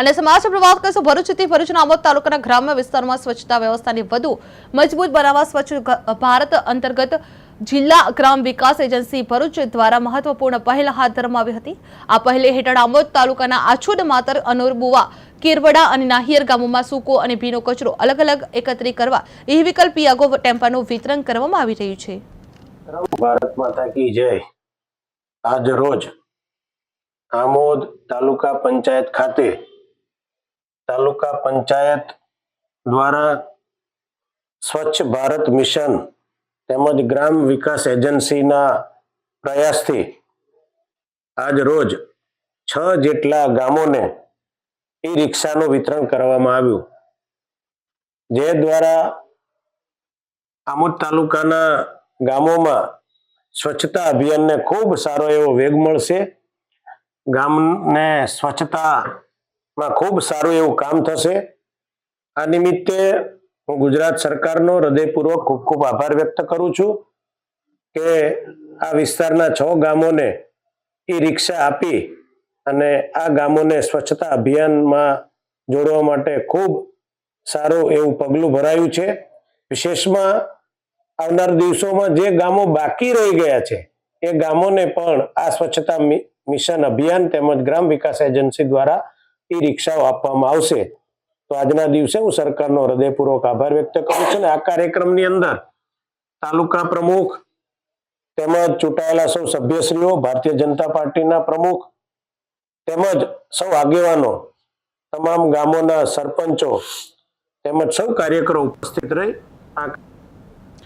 અને સમાચાર પર વાત કરીશું ભરૂચથી ભરૂચના આમોદ તાલુકાના ગ્રામ્ય વિસ્તારોમાં સ્વચ્છતા વ્યવસ્થાને વધુ મજબૂત બનાવવા સ્વચ્છ ભારત અંતર્ગત જિલ્લા ગ્રામ વિકાસ એજન્સી ભરૂચ દ્વારા મહત્વપૂર્ણ પહેલ હાથ ધરવામાં આવી હતી। આ પહેલ હેઠળ આમોદ તાલુકાના આછોડ માતર અનોરબુવા કેરવડા અને નાહિયર ગામોમાં સૂકો અને ભીનો કચરો અલગ અલગ એકત્રિત કરવા ઈ વિકલ્પ પિયાગો ટેમ્પાનું વિતરણ કરવામાં આવી રહ્યું છે। ભારત માતા કી જય। આજ રોજ આમોદ તાલુકા પંચાયત ખાતે તાલુકા પંચાયત દ્વારા સ્વચ્છ ભારત મિશન તેમજ ગ્રામ વિકાસ એજન્સીના પ્રયાસથી આજ રોજ 6 જેટલા ગામોને ઈ રિક્ષાનું વિતરણ કરવામાં આવ્યું, જે દ્વારા આમોદ તાલુકાના ગામોમાં સ્વચ્છતા અભિયાનને ખૂબ સારો એવો વેગ મળશે। ગામને સ્વચ્છતામાં ખૂબ સારું એવું કામ થશે। આ નિમિત્તે હું ગુજરાત સરકારનો હૃદયપૂર્વક ખૂબ ખૂબ આભાર વ્યક્ત કરું છું કે આ વિસ્તારના 6 ગામોને ઈ રિક્ષા આપી અને આ ગામોને સ્વચ્છતા અભિયાનમાં જોડવા માટે ખૂબ સારું એવું પગલું ભરાયું છે। વિશેષમાં આવનાર દિવસોમાં જે ગામો બાકી રહી ગયા છે એ ગામોને પણ આ સ્વચ્છતા મિશન અભિયાન તેમજ ગ્રામ વિકાસ એજન્સી દ્વારા ઈ રિક્ષાઓ આપવામાં આવશે। તો આજના દિવસે હું સરકારનો હૃદયપૂર્વક આભાર વ્યક્ત કરું છું। આ કાર્યક્રમની અંદર તાલુકા પ્રમુખ તેમજ ચૂંટાયેલા સૌ સભ્યશ્રીઓ, ભારતીય જનતા પાર્ટીના પ્રમુખ તેમજ સૌ આગેવાનો, તમામ ગામોના સરપંચો તેમજ સૌ કાર્યકરો ઉપસ્થિત રહી આ